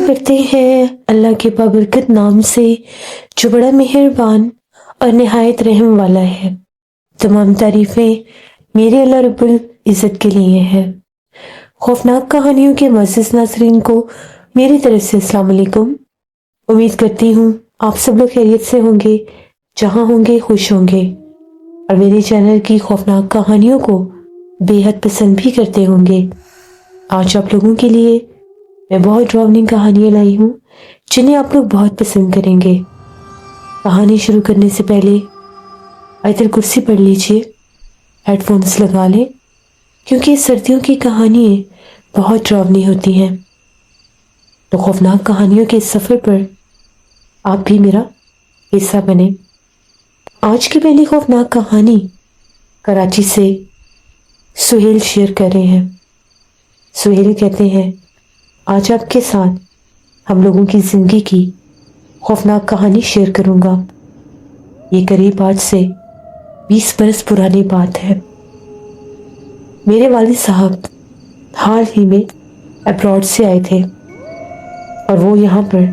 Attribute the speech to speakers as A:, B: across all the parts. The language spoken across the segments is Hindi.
A: करते हैं अल्लाह के बाबरकत नाम से, जो बड़ा मेहरबान और निहायत रहम वाला है। तमाम तारीफें मेरे अल्लाह रब्बुल इज़्ज़त के लिए है। खौफनाक कहानियों के मुअज़्ज़िज़ नाज़रीन को मेरी तरफ से अस्सलाम वालेकुम। उम्मीद करती हूँ आप सब लोग खैरियत से होंगे, जहाँ होंगे खुश होंगे और मेरे चैनल की खौफनाक कहानियों को बेहद पसंद भी करते होंगे। आज आप लोगों के लिए मैं बहुत डरावनी कहानियां लाई हूँ जिन्हें आप लोग बहुत पसंद करेंगे। कहानी शुरू करने से पहले आयतल कुर्सी पढ़ लीजिए, हेडफोन्स लगा लें, क्योंकि सर्दियों की कहानियाँ बहुत डरावनी होती हैं। तो खौफनाक कहानियों के इस सफ़र पर आप भी मेरा हिस्सा बने। आज की पहली खौफनाक कहानी कराची से सुहेल शेयर कर रहे हैं। सुहेल कहते हैं, आज आपके साथ हम लोगों की ज़िंदगी की खौफनाक कहानी शेयर करूंगा। ये करीब आज से 20 बरस पुरानी बात है। मेरे वालिद साहब हाल ही में अब्रॉड से आए थे और वो यहाँ पर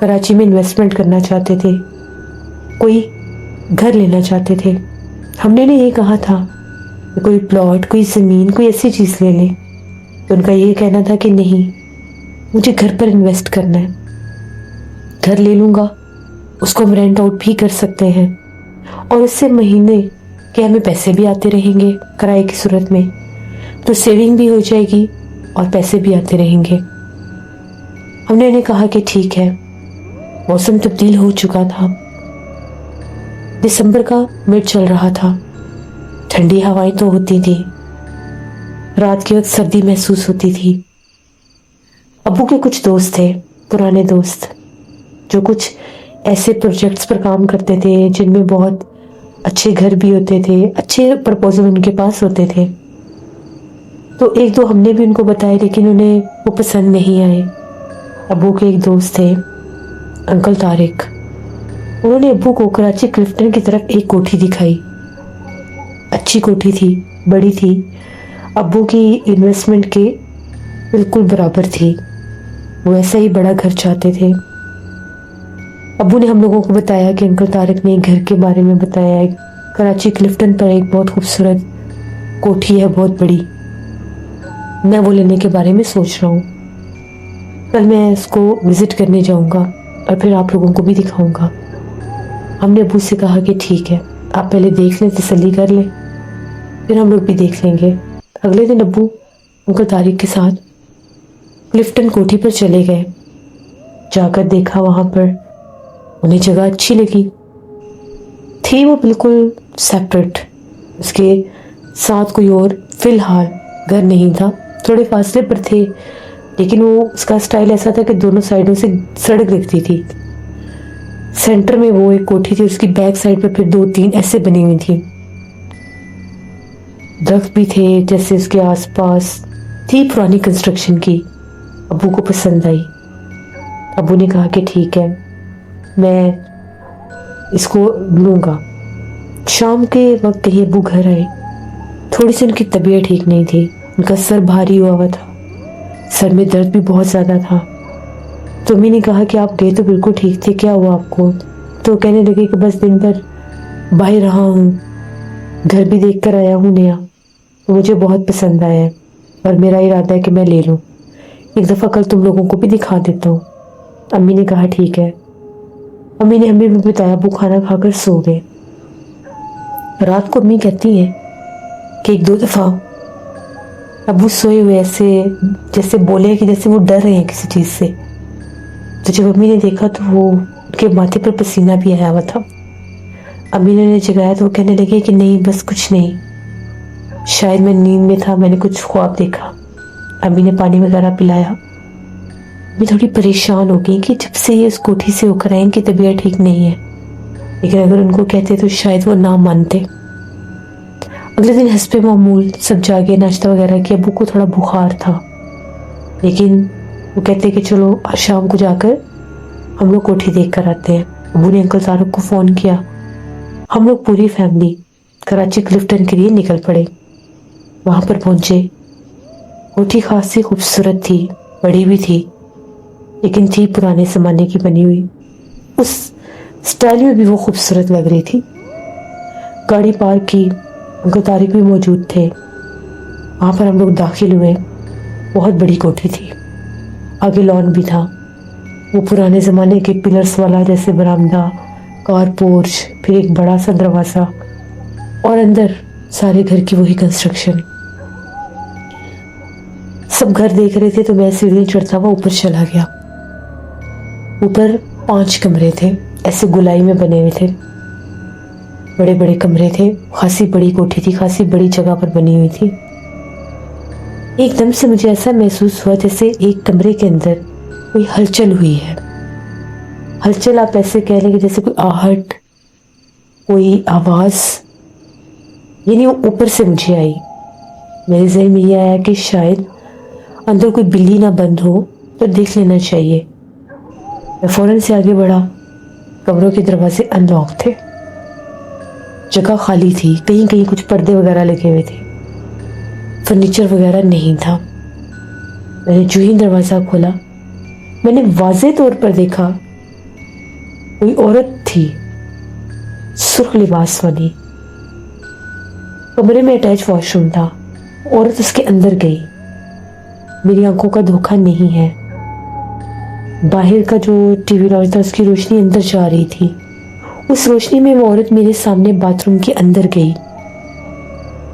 A: कराची में इन्वेस्टमेंट करना चाहते थे, कोई घर लेना चाहते थे। हमने उन्हें ये कहा था कि कोई प्लॉट, कोई ज़मीन, कोई ऐसी चीज़ ले लें, तो उनका ये कहना था कि नहीं, मुझे घर पर इन्वेस्ट करना है। घर ले लूँगा, उसको हम रेंट आउट भी कर सकते हैं और उससे महीने के हमें पैसे भी आते रहेंगे किराए की सूरत में, तो सेविंग भी हो जाएगी और पैसे भी आते रहेंगे। हमने उन्हें कहा कि ठीक है। मौसम तब्दील हो चुका था, दिसंबर का मिड चल रहा था, ठंडी हवाएं तो होती थी, रात के वक्त सर्दी महसूस होती थी। अब्बू के कुछ दोस्त थे, पुराने दोस्त, जो कुछ ऐसे प्रोजेक्ट्स पर काम करते थे जिनमें बहुत अच्छे घर भी होते थे, अच्छे प्रपोजल उनके पास होते थे। तो एक दो हमने भी उनको बताए, लेकिन उन्हें वो पसंद नहीं आए। अब्बू के एक दोस्त थे अंकल तारिक, उन्होंने अब्बू को कराची क्लिफ्टन की तरफ एक कोठी दिखाई। अच्छी कोठी थी, बड़ी थी, अब्बू की इन्वेस्टमेंट के बिल्कुल बराबर थी। वो ऐसा ही बड़ा घर चाहते थे। अब्बू ने हम लोगों को बताया कि अंकल तारिक ने घर के बारे में बताया है, कराची क्लिफ्टन पर एक बहुत खूबसूरत कोठी है, बहुत बड़ी। मैं वो लेने के बारे में सोच रहा हूँ। कल मैं इसको विजिट करने जाऊँगा और फिर आप लोगों को भी दिखाऊँगा। हमने अब्बू से कहा कि ठीक है, आप पहले देख लें, तसल्ली कर लें, फिर हम लोग भी देख लेंगे। अगले दिन अब्बू अंकल तारिक के साथ क्लिफ्टन कोठी पर चले गए। जाकर देखा, वहाँ पर उन्हें जगह अच्छी लगी थी। वो बिल्कुल सेपरेट, उसके साथ कोई और फिलहाल घर नहीं था, थोड़े फासले पर थे, लेकिन वो उसका स्टाइल ऐसा था कि दोनों साइडों से सड़क दिखती थी। सेंटर में वो एक कोठी थी, उसकी बैक साइड पर फिर 2-3 ऐसे बनी हुई थी। दरख्त भी थे जैसे उसके आसपास, थी पुरानी कंस्ट्रक्शन की। अब्बू को पसंद आई। अब्बू ने कहा कि ठीक है, मैं इसको लूँगा। शाम के वक्त कहीं अब्बू घर आए, थोड़ी सी उनकी तबीयत ठीक नहीं थी, उनका सर भारी हुआ था, सर में दर्द भी बहुत ज़्यादा था। तो मैंने कहा कि आप गए तो बिल्कुल ठीक थे, क्या हुआ आपको? तो कहने लगे कि बस दिन भर बाहर रहा हूँ, घर भी देख कर आया हूँ नया, तो मुझे बहुत पसंद आया है और मेरा इरादा है कि मैं ले लूँ। एक दफ़ा कल तुम लोगों को भी दिखा देता हूँ। अम्मी ने कहा ठीक है। अम्मी ने हमें भी बताया, वो खाना खाकर सो गए। रात को अम्मी कहती हैं कि एक दो दफ़ा अब्बू सोए हुए ऐसे जैसे बोले कि जैसे वो डर रहे हैं किसी चीज़ से। तो जब अम्मी ने देखा तो वो उनके माथे पर पसीना भी आया हुआ था। अम्मी ने उन्हें जगाया तो वो कहने लगे कि नहीं, बस कुछ नहीं, शायद मैं नींद में था, मैंने कुछ ख्वाब देखा। अम्मी ने पानी वगैरह पिलाया। मैं थोड़ी परेशान हो गई कि जब से ये उस कोठी से होकर आए, इनकी तबीयत ठीक नहीं है, लेकिन अगर उनको कहते तो शायद वो ना मानते। अगले दिन हस्बे मामूल सब जागे, नाश्ता वगैरह किया। अब्बू को थोड़ा बुखार था, लेकिन वो कहते कि चलो आज शाम को जाकर हम लोग कोठी देख कर आते हैं। अब्बू ने अंकल तारुक को फ़ोन किया। हम लोग पूरी फैमिली कराची क्लिफ्टन के लिए निकल पड़े। वहाँ पर पहुँचे। कोठी खासी खूबसूरत थी, बड़ी भी थी, लेकिन थी पुराने ज़माने की बनी हुई। उस स्टाइल में भी वो खूबसूरत लग रही थी। गाड़ी पार्क की, अंकल तारिक भी मौजूद थे। वहाँ पर हम लोग दाखिल हुए। बहुत बड़ी कोठी थी, आगे लॉन भी था। वो पुराने ज़माने के पिलर्स वाला जैसे बरामदा, कार पोर्च, फिर एक बड़ा सा दरवाज़ा और अंदर सारे घर की वही कंस्ट्रक्शन। सब घर देख रहे थे तो मैं सीढ़ी चढ़ता हुआ ऊपर चला गया। ऊपर 5 कमरे थे, ऐसे गोलाई में बने हुए थे। बड़े बड़े कमरे थे, खासी बड़ी कोठी थी, खासी बड़ी जगह पर बनी हुई थी। एकदम से मुझे ऐसा महसूस हुआ जैसे एक कमरे के अंदर कोई हलचल हुई है। हलचल आप ऐसे कह लेंगे जैसे कोई आहट, कोई आवाज़, यानी वो ऊपर से मुझे आई। मेरे जहन में यह आया कि शायद अंदर कोई बिल्ली ना बंद हो तो देख लेना चाहिए। मैं फौरन से आगे बढ़ा। कमरों के दरवाजे अनलॉक थे, जगह खाली थी, कहीं कहीं कुछ पर्दे वगैरह लगे हुए थे, फर्नीचर वगैरह नहीं था। मैंने जो ही दरवाज़ा खोला, मैंने वाज़े तौर पर देखा कोई औरत थी, सुर्ख लिबास वाली। कमरे में अटैच वॉशरूम था, औरत उसके अंदर गई। मेरी आंखों का धोखा नहीं है, बाहर का जो टीवी लॉन्च था उसकी रोशनी अंदर जा रही थी। उस रोशनी में वो औरत मेरे सामने बाथरूम के अंदर गई।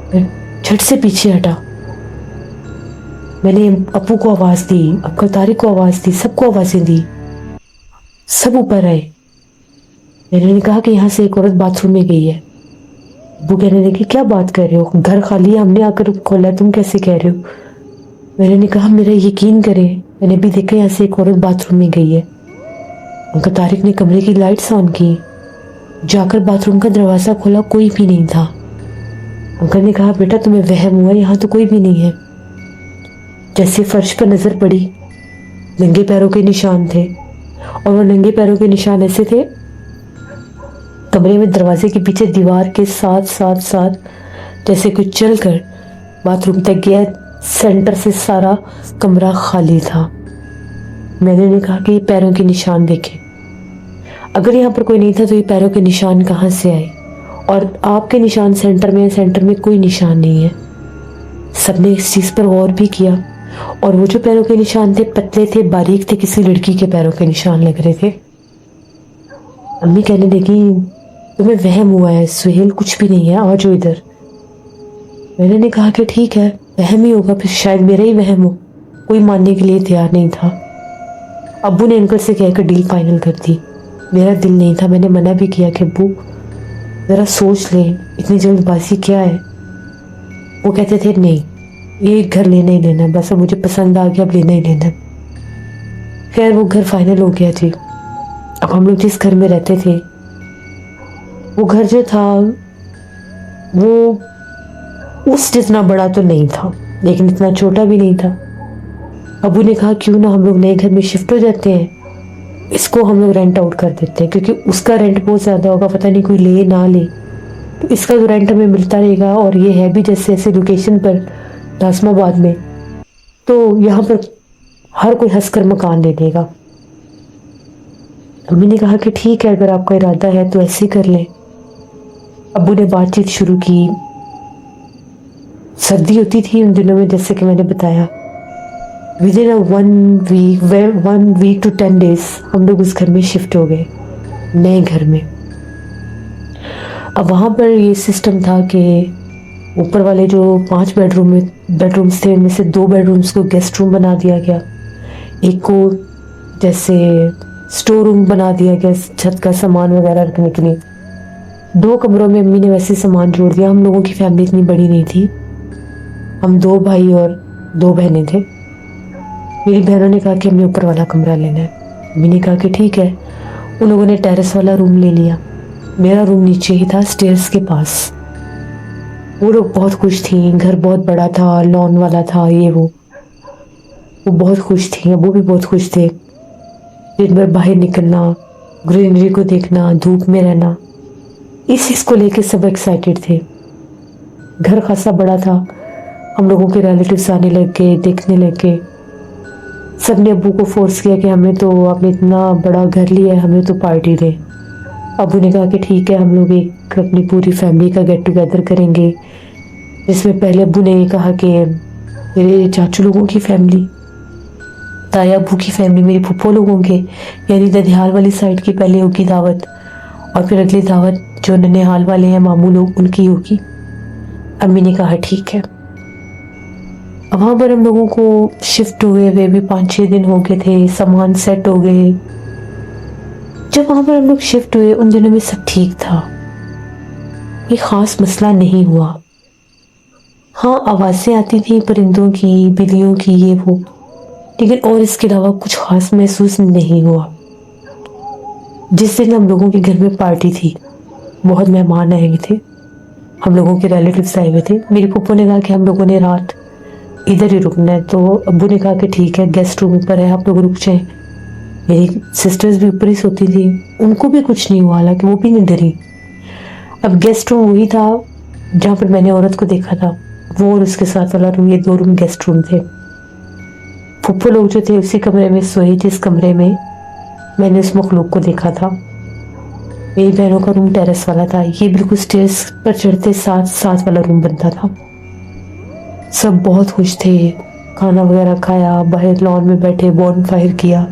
A: मैं झट से पीछे हटा। मैंने अप्पू को आवाज़ दी, अंकल तारिक को आवाज़ दी, सबको आवाज़ें दी। सब ऊपर आए। मैंने कहा कि यहाँ से एक औरत बाथरूम में गई है। वो कहने लगी क्या बात कर रहे हो, घर खाली है, हमने आकर खोला, तुम कैसे कह रहे हो। मैंने कहा मेरा यकीन करें, मैंने भी देखा यहाँ से एक औरत बाथरूम में गई है। अंकल तारिक ने कमरे की लाइट्स ऑन की, जाकर बाथरूम का दरवाज़ा खोला, कोई भी नहीं था। अंकल ने कहा बेटा तुम्हें वहम हुआ, यहाँ तो कोई भी नहीं है। जैसे फर्श पर नज़र पड़ी, नंगे पैरों के निशान थे, और वो नंगे पैरों के निशान ऐसे थे, कमरे में दरवाजे के पीछे दीवार के साथ साथ साथ जैसे कोई चल कर बाथरूम तक गया। सेंटर से सारा कमरा खाली था। मैंने कहा कि ये पैरों के निशान देखे, अगर यहाँ पर कोई नहीं था तो ये पैरों के निशान कहाँ से आए। और आपके निशान सेंटर में, सेंटर में कोई निशान नहीं है। सबने इस चीज़ पर गौर भी किया, और वो जो पैरों के निशान थे पतले थे, बारीक थे, किसी लड़की के पैरों के निशान लग रहे थे। अम्मी कहने लगी तुम्हें वहम हुआ है सुहेल, कुछ भी नहीं है, आ जाओ इधर। मैंने कहा कि ठीक है, वहम ही होगा, फिर शायद मेरा ही वहम हो। कोई मानने के लिए तैयार नहीं था। अब्बू ने अंकल से कहकर डील फाइनल कर दी। मेरा दिल नहीं था, मैंने मना भी किया कि अब्बू ज़रा सोच ले, इतनी जल्दबाजी क्या है। वो कहते थे नहीं, ये घर लेना ही लेना, बस अब मुझे पसंद आ गया, अब लेना ही लेना। खैर वो घर फाइनल हो गया जी। अब हम लोग जिस घर में रहते थे, वो घर जो था वो उस जितना बड़ा तो नहीं था, लेकिन इतना छोटा भी नहीं था। अबू ने कहा क्यों ना हम लोग नए घर में शिफ्ट हो जाते हैं, इसको हम लोग रेंट आउट कर देते हैं, क्योंकि उसका रेंट बहुत ज़्यादा होगा, पता नहीं कोई ले ना ले, तो इसका जो रेंट हमें मिलता रहेगा। और ये है भी जैसे ऐसे लोकेशन पर नाज़िमाबाद में, तो यहाँ पर हर कोई हंसकर मकान ले लेगा। अम्मी ने कहा कि ठीक है, अगर आपका इरादा है तो ऐसे ही कर लें। अब्बू ने बातचीत शुरू की। सर्दी होती थी उन दिनों में, जैसे कि मैंने बताया। Within 1 week to 10 days हम लोग उस घर में शिफ्ट हो गए, नए घर में। अब वहाँ पर ये सिस्टम था कि ऊपर वाले जो 5 बेडरूम्स थे, उनमें से 2 बेडरूम्स को गेस्ट रूम बना दिया गया, एक को जैसे स्टोर रूम बना दिया गया, छत का सामान वगैरह रखने के लिए। 2 कमरों में अम्मी ने वैसे सामान जोड़ दिया। हम लोगों की फैमिली इतनी बड़ी नहीं थी, हम 2 भाई और 2 बहनें थे। मेरी बहनों ने कहा कि हमें ऊपर वाला कमरा लेना है। अम्मी ने कहा कि ठीक है। उन लोगों ने टेरेस वाला रूम ले लिया। मेरा रूम नीचे ही था, स्टेयर्स के पास। वो लोग बहुत खुश थी, घर बहुत बड़ा था, लॉन वाला था, ये वो बहुत खुश थी। वो भी बहुत खुश थे। दिन भर बाहर निकलना, ग्रीनरी को देखना, धूप में रहना, इस चीज़ को लेके सब एक्साइटेड थे। घर खासा बड़ा था, हम लोगों के रिलेटिव्स आने लग गए, देखने लग गए। सबने अब्बू को फोर्स किया कि हमें तो आपने इतना बड़ा घर लिया है, हमें तो पार्टी दे। अब्बू ने कहा कि ठीक है, हम लोग एक अपनी पूरी फैमिली का गेट टुगेदर करेंगे, जिसमें पहले अब्बू ने कहा कि मेरे चाचू लोगों की फैमिली, ताया अब्बू की फैमिली, मेरे फुप्पो लोग होंगे, यानी ददियाल वाली साइड की पहले होगी दावत, और फिर अगली दावत जो ननिहाल वाले हैं मामू लोग, उनकी होगी। अम्मी ने कहा ठीक है। वहाँ पर हम लोगों को शिफ्ट हुए हुए भी 5-6 दिन हो गए थे, सामान सेट हो गए। जब वहाँ पर हम लोग शिफ्ट हुए उन दिनों में सब ठीक था, कोई ख़ास मसला नहीं हुआ। हाँ, आवाज़ें आती थी परिंदों की, बिल्लियों की, ये वो, लेकिन और इसके अलावा कुछ ख़ास महसूस नहीं हुआ। जिस दिन हम लोगों के घर में पार्टी थी, बहुत मेहमान आए हुए थे, हम लोगों के रिलेटिव्स आए हुए थे। मेरी पप्पू ने कहा कि हम लोगों ने रात इधर ही रुकना है, तो अब्बू ने कहा कि ठीक है, गेस्ट रूम ऊपर है, आप लोग रुक जाएं। मेरी सिस्टर्स भी ऊपर ही सोती थी, उनको भी कुछ नहीं हुआ, हालांकि वो भी नहीं डरी। अब गेस्ट रूम वही था जहाँ पर मैंने औरत को देखा था, वो और उसके साथ वाला रूम, ये 2 रूम गेस्ट रूम थे। फुप्पो लोग जो थे उसी कमरे में सोए, जिस कमरे में मैंने उस मखलूक को देखा था। मेरी बहनों का रूम टेरेस वाला था, ये बिल्कुल स्टेयर्स पर चढ़ते साथ साथ वाला रूम बनता था। सब बहुत खुश थे, खाना वगैरह खाया, बाहर लॉन में बैठे, बॉन फायर किया।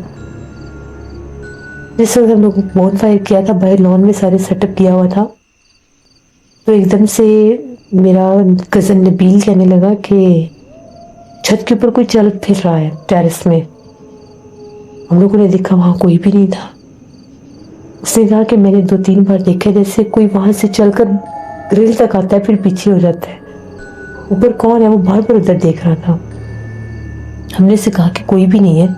A: जिस वक्त हम लोग बॉन फायर किया था, बाहर लॉन में सारे सेटअप किया हुआ था, तो एकदम से मेरा कज़न नबील कहने लगा कि छत के ऊपर कोई चल फिर रहा है टेरेस में। हम लोगों ने देखा, वहाँ कोई भी नहीं था। उसने कहा कि मैंने 2-3 बार देखा जैसे कोई वहाँ से चलकर ग्रिल तक आता है फिर पीछे हो जाता है। ऊपर कौन है, वो बार बार उधर देख रहा था। हमने से कहा कि कोई भी नहीं है,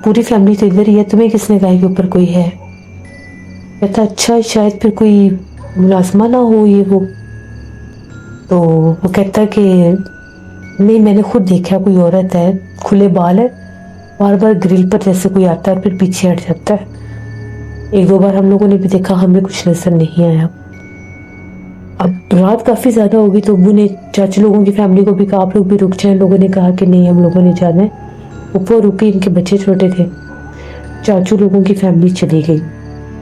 A: पूरी फैमिली तो इधर ही है, तुम्हें किसने कहा कि ऊपर कोई है? कहता अच्छा, शायद फिर कोई मुलाजमा ना हो ये वो। तो वो कहता कि नहीं, मैंने खुद देखा, कोई औरत है, खुले बाल है, बार बार ग्रिल पर जैसे कोई आता है और फिर पीछे हट जाता है। 1-2 बार हम लोगों ने भी देखा, हमें कुछ नजर नहीं आया। अब रात काफ़ी ज़्यादा होगी, तो अब्बू ने चाचू लोगों की फैमिली को भी कहा आप लोग भी रुक जाएं। लोगों ने कहा कि नहीं, हम लोगों ने जाना है। ऊपर रुकी, इनके बच्चे छोटे थे। चाचू लोगों की फैमिली चली गई।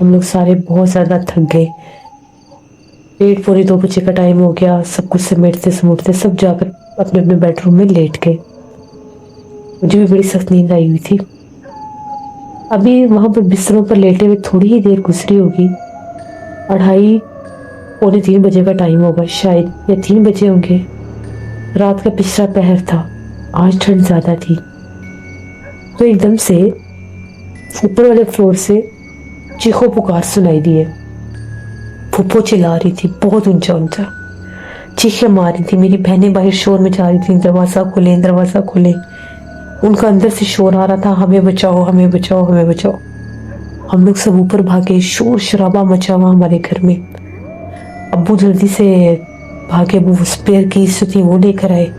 A: हम लोग सारे बहुत ज़्यादा थक गए। 1:30-2 बजे का टाइम हो गया। सब कुछ समेटते समेटते सब जाकर अपने अपने बेडरूम में लेट गए। मुझे भी बड़ी सख्त नींद आई हुई थी। अभी वहाँ पर बिस्तरों पर लेटे हुए थोड़ी ही देर गुजरी होगी, 2:30-3 बजे का टाइम होगा शायद, या 3 बजे होंगे। रात का पिछला पहर था, आज ठंड ज़्यादा थी। तो एकदम से ऊपर वाले फ्लोर से चीखों पुकार सुनाई दिए। फुप्पो चिल्ला रही थी, बहुत ऊंचा ऊंचा चीखें मार रही थी। मेरी बहनें बाहर शोर मचा रही थी, दरवाज़ा खोलें, दरवाज़ा खोलें। उनका अंदर से शोर आ रहा था, हमें बचाओ, हमें बचाओ, हमें बचाओ। हम लोग सब ऊपर भागे, शोर शराबा मचा हुआ हमारे घर में। अब्बू जल्दी से भागे, वो स्पेयर कीज थी वो लेकर आए,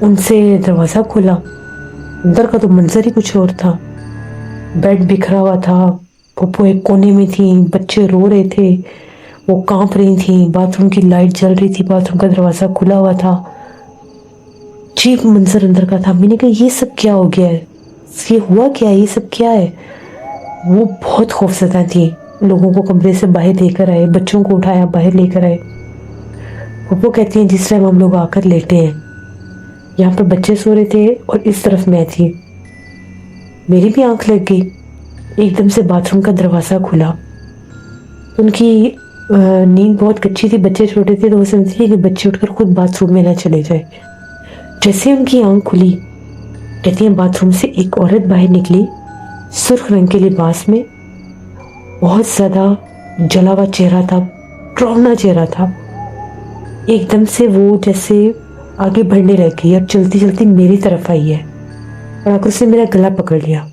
A: उनसे दरवाज़ा खोला। अंदर का तो मंजर ही कुछ और था। बेड बिखरा हुआ था, पप्पू एक कोने में थी, बच्चे रो रहे थे, वो कांप रही थी। बाथरूम की लाइट जल रही थी, बाथरूम का दरवाज़ा खुला हुआ था। अजीब मंजर अंदर का था। मैंने कहा ये सब क्या हो गया है, ये हुआ क्या है, ये सब क्या है? वो बहुत खौफजदा थी। लोगों को कमरे से बाहर लेकर आए, बच्चों को उठाया बाहर लेकर आए। पप्पू कहती हैं जिस टाइम हम लोग आकर लेटे हैं, यहाँ पर बच्चे सो रहे थे और इस तरफ मैं थी, मेरी भी आंख लग गई। एकदम से बाथरूम का दरवाज़ा खुला। उनकी नींद बहुत कच्ची थी, बच्चे छोटे थे, तो वो समझती थी कि बच्चे उठकर खुद बाथरूम में ना चले जाए। जैसे उनकी आंख खुली, कहती हैं बाथरूम से एक औरत बाहर निकली, सुर्ख रंग के लिबास में, बहुत ज़्यादा जला हुआ चेहरा था, डरावना चेहरा था। एकदम से वो जैसे आगे बढ़ने लगी और चलती चलती मेरी तरफ आई है और आकर उसने मेरा गला पकड़ लिया।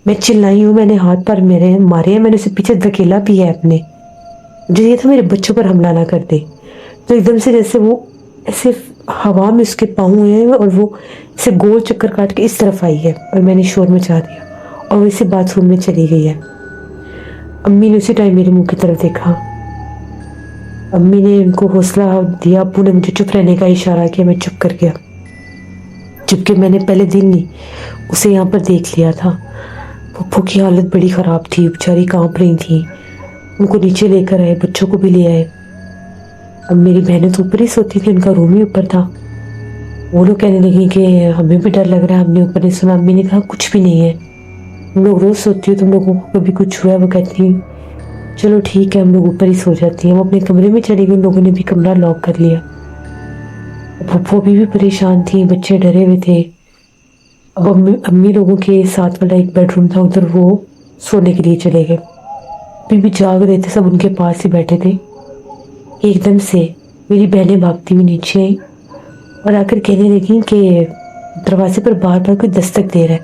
A: मैं चिल्लाई हूँ, मैंने हाथ पर मेरे मारे हैं, मैंने उसे पीछे धकेला भी है अपने, मुझे ये था मेरे बच्चों पर हमला ना कर दे। तो एकदम से जैसे वो ऐसे हवा में उसके पाँव हुए हैं और वो ऐसे गोल चक्कर काट के इस तरफ आई है और मैंने शोर मचा दिया और वैसे बाथरूम में चली गई है। अम्मी ने उसी टाइम मेरे मुंह की तरफ देखा। अम्मी ने उनको हौसला दिया, अब्बू ने मुझे चुप रहने का इशारा किया, मैं चुप कर गया। जबकि मैंने पहले दिन ही उसे यहाँ पर देख लिया था। पप्पू की हालत बड़ी ख़राब थी, बेचारी कांप रही थी। उनको नीचे लेकर आए, बच्चों को भी ले आए। अब मेरी बहनें तो ऊपर ही सोती थी, उनका रूम ही ऊपर था। वो लोग कहने लगी कि हमें भी डर लग रहा है, हमने ऊपर नहीं सुना। अम्मी ने कहा कुछ भी नहीं है, तुम लोग रोज़ सोती हो, तुम लोगों को कभी कुछ हुआ? वो कहती चलो ठीक है, हम लोग ऊपर ही सो जाती हैं। हम अपने कमरे में चले गए, उन लोगों ने भी कमरा लॉक कर लिया। पप्पू अभी भी परेशान थी, बच्चे डरे हुए थे। अब अम्मी लोगों के साथ वाला एक बेडरूम था, उधर वो सोने के लिए चले गए। अभी भी जाग रहे थे, सब उनके पास ही बैठे थे। एकदम से मेरी बहनें भागती हुई नीचे आई और आकर कहने लगी कि दरवाजे पर बार बार कोई दस्तक दे रहा है।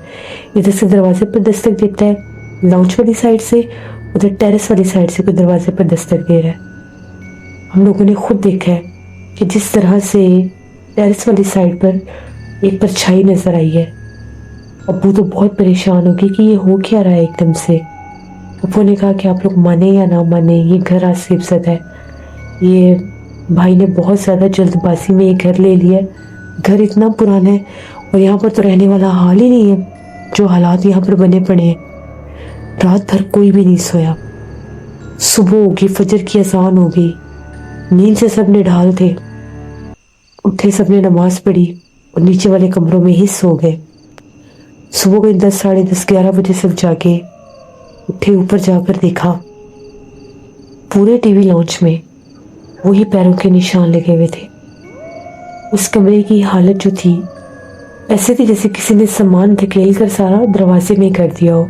A: इधर से दरवाजे पर दस्तक देता है लाउंज वाली साइड से, उधर टेरेस वाली साइड से कोई दरवाजे पर दस्तक दे रहा है। हम लोगों ने खुद देखा है कि जिस तरह से टेरेस वाली साइड पर एक परछाई नजर आई है। अब्बू तो बहुत परेशान हो गई कि ये हो क्या रहा है एकदम से। अब्बू ने कहा कि आप लोग माने या ना माने, ये घर आज से इज्जत है। ये भाई ने बहुत ज़्यादा जल्दबाजी में ये घर ले लिया। घर इतना पुराना है और यहाँ पर तो रहने वाला हाल ही नहीं है। जो हालात यहाँ पर बने पड़े हैं, रात भर कोई भी नहीं सोया। सुबह होगी, फजर की अजान हो गई, नींद से सब निढाल थे। उठे, सबने नमाज पढ़ी और नीचे वाले कमरों में ही सो गए। सुबह को 10, साढ़े 10, 11 बजे सब जाके उठे। ऊपर जाकर देखा पूरे टीवी लॉन्च में वही पैरों के निशान लगे हुए थे। उस कमरे की हालत जो थी, ऐसे थी जैसे किसी ने सामान धकेल कर सारा दरवाजे में कर दिया हो,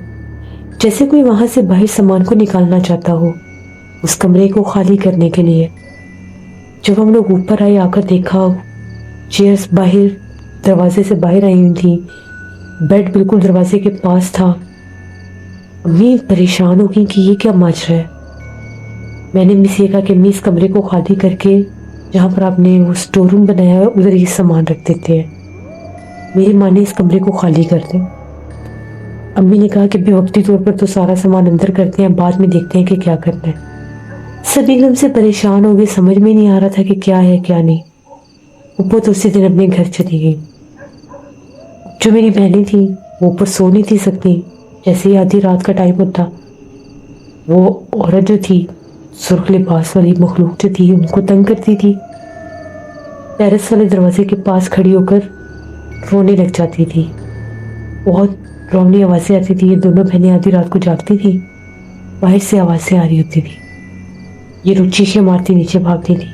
A: जैसे कोई वहां से बाहर सामान को निकालना चाहता हो उस कमरे को खाली करने के लिए। जब हम लोग ऊपर आए, आकर देखा चेयर्स बाहर दरवाजे से बाहर आई हुई थी, बेड बिल्कुल दरवाजे के पास था। अम्मी परेशान हो गई कि ये क्या मच रहा है। मैंने अम्मी से कहा कि अम्मी इस कमरे को खाली करके जहाँ पर आपने वो स्टोर रूम बनाया है उधर ये सामान रख देते हैं। मेरी माँ ने इस कमरे को खाली कर दें। अम्मी ने कहा कि बेवक्ती तौर पर तो सारा सामान अंदर करते हैं, बाद में देखते हैं कि क्या करना है। सब एकदम से परेशान हो गए, समझ में नहीं आ रहा था कि क्या है क्या नहीं। ऊपर तो उसी दिन अपने घर चली गई। जो मेरी बहनें थी वो ऊपर सो नहीं थी सकती। जैसे ही आधी रात का टाइम होता, वो औरत जो थी, सुर्ख लिबास वाली मखलूक जो थी, उनको तंग करती थी। टेरेस वाले दरवाजे के पास खड़ी होकर रोने लग जाती थी। बहुत रोनी आवाज़ें आती थी। ये दोनों बहनें आधी रात को जागती थी, बाहर से आवाज़ें आ रही होती थी। ये लोग चीखें मारती नीचे भागती थी।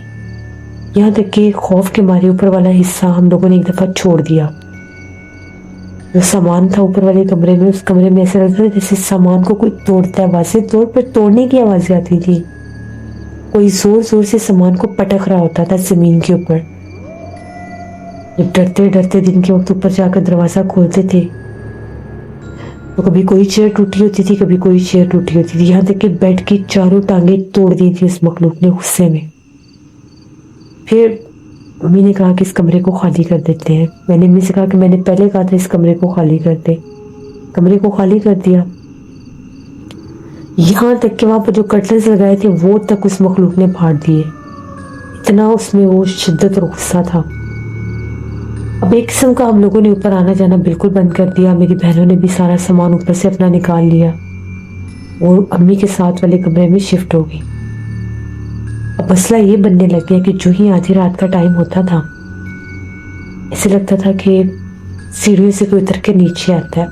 A: यहाँ तक कि खौफ के मारे ऊपर वाला हिस्सा हम लोगों ने एक दफ़ा छोड़ दिया। जो सामान था ऊपर वाले कमरे में, उस कमरे में ऐसा लगता था जैसे सामान को कोई तोड़ता है। वाज़ेह तौर पर तोड़ने की आवाज़ें आती थी। कोई जोर जोर से सामान को पटक रहा होता था ज़मीन के ऊपर। जब डरते डरते दिन के वक्त ऊपर जाकर दरवाज़ा खोलते थे तो कभी कोई चेयर टूटी होती थी, कभी कोई चेयर टूटी होती थी। यहाँ तक कि बेड की चारों टांगें तोड़ दी थी उस मखलूक ने गुस्से में। फिर मम्मी ने कहा कि इस कमरे को खाली कर देते हैं। मैंने मम्मी से कहा कि मैंने पहले कहा था इस कमरे को खाली कर दे। कमरे को खाली कर दिया। यहाँ तक कि वहाँ पर जो कर्टन्स लगाए थे वो तक उस मखलूक ने फाड़ दिए। इतना उसमें वो शिद्दत और गुस्सा था। अब एक किस्म का हम लोगों ने ऊपर आना जाना बिल्कुल बंद कर दिया। मेरी बहनों ने भी सारा सामान ऊपर से अपना निकाल लिया। वो अम्मी के साथ वाले कमरे में शिफ्ट हो गई। अब मसला ये बनने लग गया कि जो ही आधी रात का टाइम होता था, ऐसे लगता था कि सीढ़ियों से कोई उतर के नीचे आता है।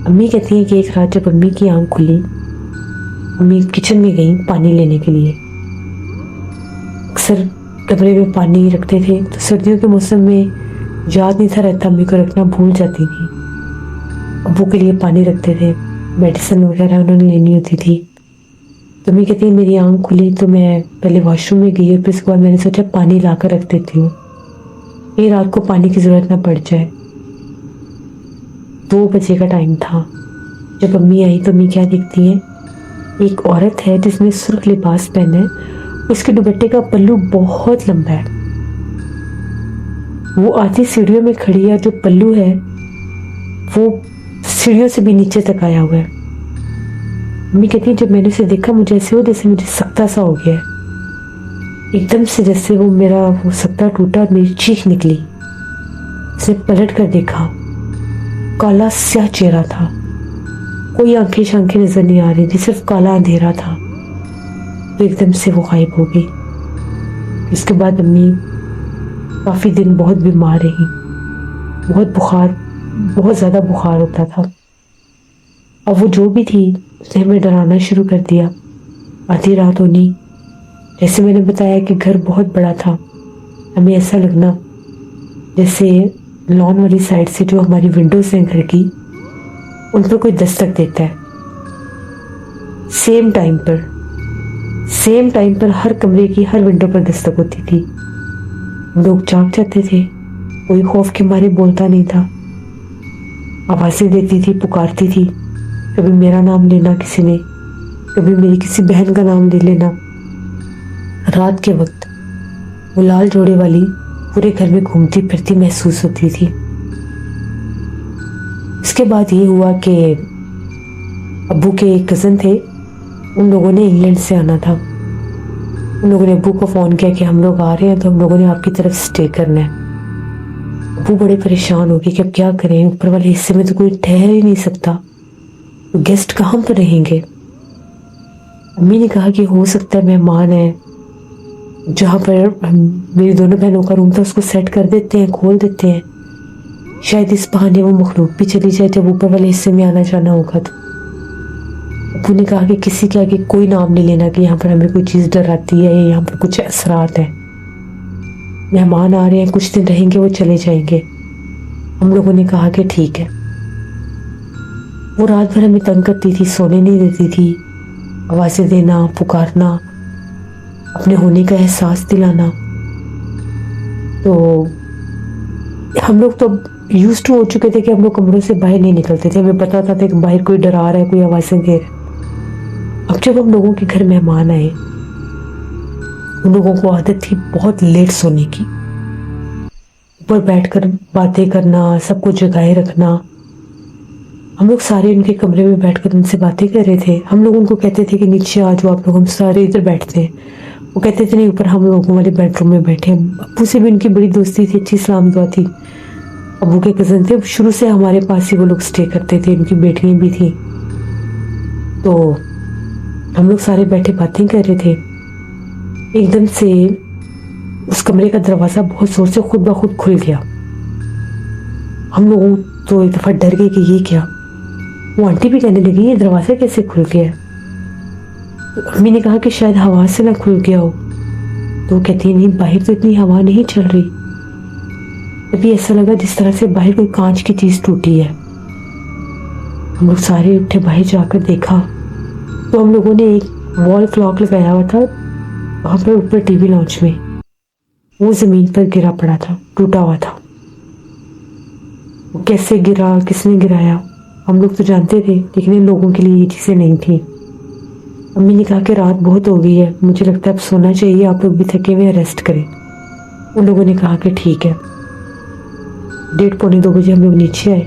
A: अम्मी कहती हैं कि एक रात जब अम्मी की आंख खुली, अम्मी किचन में गई पानी लेने के लिए। अक्सर कमरे में पानी रखते थे तो सर्दियों के मौसम में याद नहीं था रहता, अम्मी को रखना भूल जाती थी। अब्बू के लिए पानी रखते थे, मेडिसिन वगैरह उन्होंने लेनी होती थी। तो अम्मी कहती है मेरी आंख खुली तो मैं पहले वॉशरूम में गई और फिर उसके बाद मैंने सोचा पानी ला कर रख देती हूँ, ये रात को पानी की ज़रूरत ना पड़ जाए। 2 बजे का टाइम था। जब अम्मी आई तो अम्मी क्या दिखती है, एक औरत है जिसने सुर्ख लिबास पहना है, उसके दुपट्टे का पल्लू बहुत लंबा है। वो आधी सीढ़ियों में खड़ी है, जो पल्लू है वो सीढ़ियों से भी नीचे तक आया हुआ है। मम्मी कहती है जब मैंने उसे देखा मुझे ऐसे हो जैसे मुझे सख्ता सा हो गया है। एकदम से जैसे वो मेरा वो सख्ता टूटा और मेरी चीख निकली। उसने पलट कर देखा, काला स्याह चेहरा था, कोई आंखें शांखें नजर नहीं आ रही थी, सिर्फ काला अंधेरा था। तो एकदम से वो गायब हो गई। इसके बाद अम्मी काफी दिन बहुत बीमार रही, बहुत ज्यादा बुखार होता था। और वो जो भी थी उसने हमें डराना शुरू कर दिया। आधी रात होनी, जैसे मैंने बताया कि घर बहुत बड़ा था, हमें ऐसा लगना जैसे लॉन वाली साइड से जो हमारी विंडोज हैं घर की, उन पर कोई दस्तक देता है। सेम टाइम पर हर कमरे की हर विंडो पर दस्तक होती थी। लोग जाग जाते थे, कोई खौफ के मारे बोलता नहीं था, आवाजें देती थी, पुकारती थी। कभी मेरा नाम लेना किसी ने, कभी मेरी किसी बहन का नाम ले लेना। रात के वक्त वो लाल जोड़े वाली पूरे घर में घूमती फिरती महसूस होती थी। इसके बाद ये हुआ कि अब्बू के एक कज़न थे, उन लोगों ने इंग्लैंड से आना था। उन लोगों ने अब्बू को फ़ोन किया कि हम लोग आ रहे हैं, तो हम लोगों ने आपकी तरफ स्टे करना है। अब्बू बड़े परेशान हो गए कि अब क्या करें, ऊपर वाले हिस्से में तो कोई ठहर ही नहीं सकता, तो गेस्ट कहाँ पर रहेंगे। अम्मी ने कहा कि हो सकता है मेहमान है, जहाँ पर मेरी दोनों बहनों का रूम था उसको सेट कर देते हैं, खोल देते हैं, शायद इस बहाने वो मखलूक भी चली जाए जब ऊपर वाले हिस्से में आना जाना होगा। तो अब्बू ने कहा कि किसी के आगे कोई नाम नहीं लेना कि यहाँ पर हमें कोई चीज़ डराती है या यहाँ पर कुछ असरात है। मेहमान आ रहे हैं, कुछ दिन रहेंगे, वो चले जाएंगे। हम लोगों ने कहा कि ठीक है। वो रात भर हमें तंग करती थी, सोने नहीं देती थी, आवाज़ें देना, पुकारना, अपने होने का एहसास दिलाना। तो हम लोग तो यूज्ड टू हो चुके थे कि हम लोग कमरों से बाहर नहीं निकलते थे। हमें पता था कि बाहर कोई डरा रहा है, कोई आवाज़ें दे रहा है। अब जब हम लोगों के घर मेहमान आए, उन लोगों को आदत थी बहुत लेट सोने की, ऊपर बैठकर बातें करना, सबको जगाए रखना। हम लोग सारे उनके कमरे में बैठकर उनसे बातें कर रहे थे। हम लोग उनको कहते थे कि नीचे आ जाओ आप लोग, हम सारे इधर बैठते हैं। वो कहते थे नहीं, ऊपर हम लोगों वाले बेडरूम में बैठे। अब्बू से भी उनकी बड़ी दोस्ती थी, अच्छी सलाम दुआ थी। अब्बू के कज़न थे, शुरू से हमारे पास ही वो लोग स्टे करते थे, उनकी बेटियां भी थी। तो हम लोग सारे बैठे बातें कर रहे थे। एकदम से उस कमरे का दरवाज़ा बहुत जोर से खुद ब खुद खुल गया। हम लोग तो एक दफ़ा डर गए कि ये क्या। वो आंटी भी कहने लगी ये दरवाज़ा कैसे खुल गया। तो अम्मी ने कहा कि शायद हवा से ना खुल गया हो। तो वो कहती है नहीं, बाहर तो इतनी हवा नहीं चल रही। अभी ऐसा लगा जिस तरह से बाहर कोई कांच की चीज़ टूटी है। हम लोग सारे उठे, बाहर जाकर देखा तो हम लोगों ने एक वॉल क्लॉक लगाया हुआ था वहाँ पर ऊपर टीवी लॉन्च में, वो ज़मीन पर गिरा पड़ा था, टूटा हुआ था। वो कैसे गिरा, किसने गिराया, हम लोग तो जानते थे, लेकिन इन लोगों के लिए ये चीज़ें नहीं थी। अम्मी ने कहा कि रात बहुत हो गई है, मुझे लगता है अब सोना चाहिए, आप लोग भी थके हुए रेस्ट करें। उन लोगों ने कहा कि ठीक है। 1:30-2 बजे हम लोग नीचे आए।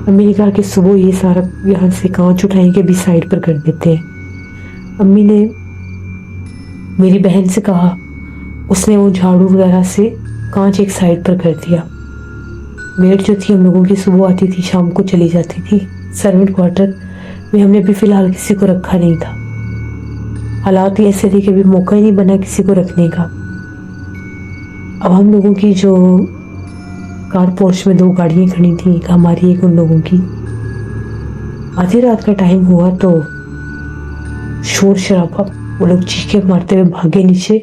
A: अम्मी ने कहा कि सुबह ये सारा यहाँ से कांच उठाएंगे, अभी साइड पर कर देते हैं। अम्मी ने मेरी बहन से कहा, उसने वो झाड़ू वगैरह से कांच एक साइड पर कर दिया। मेड जो थी हम लोगों की सुबह आती थी, शाम को चली जाती थी। सर्वेंट क्वार्टर में हमने भी फिलहाल किसी को रखा नहीं था। हालात ही ऐसे थे कि अभी मौका ही नहीं बना किसी को रखने का। अब हम लोगों की जो कार पोर्च में 2 गाड़ियाँ खड़ी थी, एक हमारी एक उन लोगों की। आधी रात का टाइम हुआ तो शोर शराबा, वो लोग चीखे मारते हुए भागे नीचे।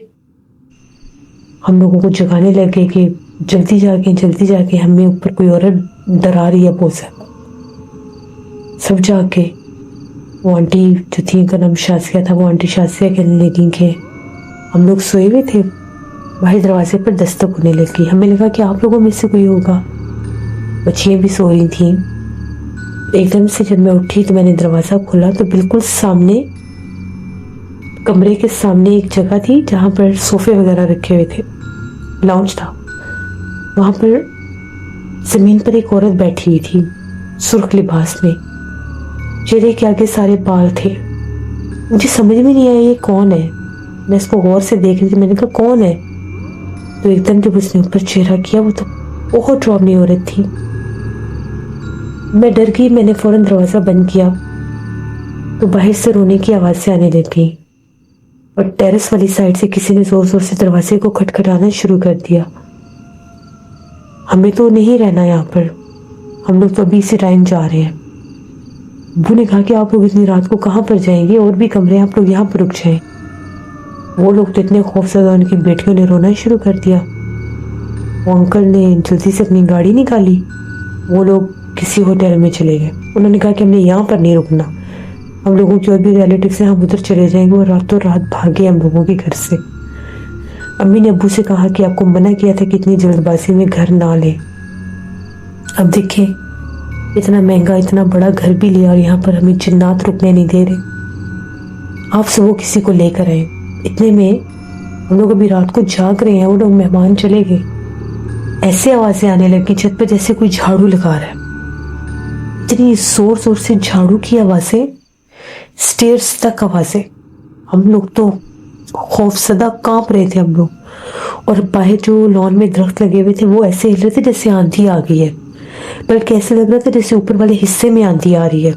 A: हम लोगों को जगाने लगे कि जल्दी जाके हमें ऊपर कोई औरत डरा रही है बहुत ज्यादा। सब जाके वो आंटी जो थी, उनका नाम शासिया था, वो आंटी शासिया कहने लगी कि हम लोग सोए हुए थे, बाहर दरवाजे पर दस्तक होने लगी। हमें लगा कि आप लोगों में से कोई होगा। बच्चियाँ भी सो रही थी। एकदम से जब मैं उठी तो मैंने दरवाज़ा खोला तो बिल्कुल सामने, कमरे के सामने एक जगह थी जहाँ पर सोफे वगैरह रखे हुए थे, लाउंज था। वहाँ पर ज़मीन पर एक औरत बैठी हुई थी, सुर्ख लिबास में, चेहरे के आगे सारे बाल थे। मुझे समझ में नहीं आया ये कौन है। मैं इसको गौर से देख रही थी, मैंने कहा कौन है। तो एकदम जब उसने ऊपर चेहरा किया, वो तो बहुत डरावनी औरत थी। मैं डर गई, मैंने फौरन दरवाज़ा बंद किया तो बाहर से रोने की आवाज़ें आने लगी और टेरेस वाली साइड से किसी ने जोर जोर से दरवाजे को खटखटाना शुरू कर दिया। हमें तो नहीं रहना यहाँ पर, हम लोग तो अभी इसी टाइम जा रहे हैं। अब्बू ने कहा कि आप लोग इतनी रात को कहाँ पर जाएंगे, और भी कमरे हैं, आप लोग यहाँ पर रुक जाएं। वो लोग तो इतने खौफजदा, उनकी बेटियों ने रोना शुरू कर दिया। वो अंकल ने जल्दी से अपनी गाड़ी निकाली, वो लोग किसी होटल में चले गए। उन्होंने कहा कि हमने यहाँ पर नहीं रुकना, हम लोगों के और भी रिलेटिव्स हैं, हम उधर चले जाएंगे। और रातों रात भागे हम लोगों के घर से। अम्मी ने अब्बू से कहा कि आपको मना किया था कि इतनी जल्दबाजी में घर ना ले। अब देखिए, इतना महंगा इतना बड़ा घर भी लिया और यहाँ पर हमें जिन्नात रुकने नहीं दे रहे। आप सब वो किसी को लेकर आए। इतने में हम लोग अभी रात को जाग रहे हैं, वो लोग मेहमान चले गए। ऐसे आवाजें आने लगी छत पर जैसे कोई झाड़ू लगा रहा है। इतनी जोर जोर से झाड़ू की आवाजें, स्टेयर्स तक आवाजें। हम लोग तो खौफसदा कांप रहे थे हम लोग। और बाहर जो लॉन में दरख्त लगे हुए थे वो ऐसे हिल रहे थे जैसे आंधी आ गई है, बल्कि ऐसे लग रहा था जैसे ऊपर वाले हिस्से में आंधी आ रही है।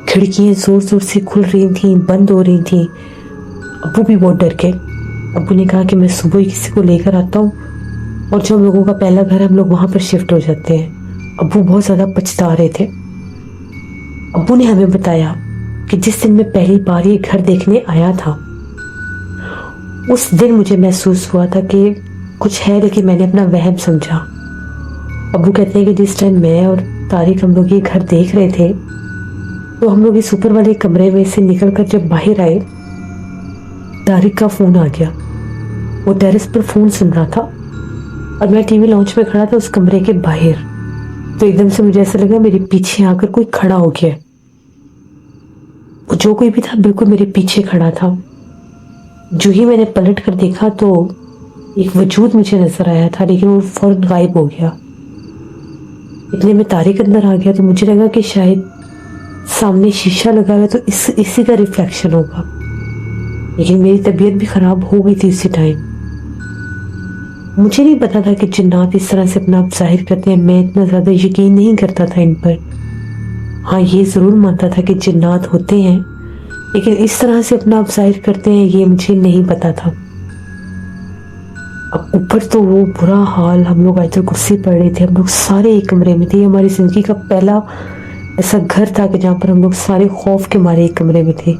A: खिड़कियां जोर जोर से खुल रही थी, बंद हो रही थी। अब्बू भी बहुत डर गए। अब्बू ने कहा कि मैं सुबह ही किसी को लेकर आता हूँ और जो हम लोगों का पहला घर है हम लोग वहां पर शिफ्ट हो जाते हैं। अब्बू बहुत ज्यादा पछता रहे थे। अब्बू ने हमें बताया कि जिस दिन मैं पहली बार ये घर देखने आया था, उस दिन मुझे महसूस हुआ था कि कुछ है, लेकिन मैंने अपना वहम समझा। अब्बू कहते हैं कि जिस टाइम मैं और तारिक हम लोग ये घर देख रहे थे तो हम लोग इस ऊपर वाले कमरे में से निकलकर जब बाहर आए, तारिक का फोन आ गया। वो टेरेस पर फोन सुन रहा था और मैं टीवी लॉन्च में खड़ा था उस कमरे के बाहर। तो एकदम से मुझे ऐसा लगा मेरे पीछे आकर कोई खड़ा हो गया। जो कोई भी था बिल्कुल मेरे पीछे खड़ा था। जो ही मैंने पलट कर देखा तो एक वजूद मुझे नजर आया था, लेकिन वो फौरन गायब हो गया। इतने में तारिक अंदर आ गया तो मुझे लगा कि शायद सामने शीशा लगा हुआ तो इसी का रिफ्लेक्शन होगा। लेकिन मेरी तबीयत भी खराब हो गई थी उसी टाइम। मुझे नहीं पता था कि जिन्नात इस तरह से अपना आप जाहिर करते हैं। मैं इतना ज्यादा यकीन नहीं करता था इन पर। हाँ, ये जरूर मानता था कि जिन्नात होते हैं, लेकिन इस तरह से अपना आप जाहिर करते हैं ये मुझे नहीं पता था। अब ऊपर तो वो बुरा हाल, हम लोग आयतुल कुर्सी पढ़ रहे थे, हम लोग सारे एक कमरे में थे। हमारी जिंदगी का पहला ऐसा घर था कि जहाँ पर हम लोग सारे खौफ के मारे एक कमरे में थे,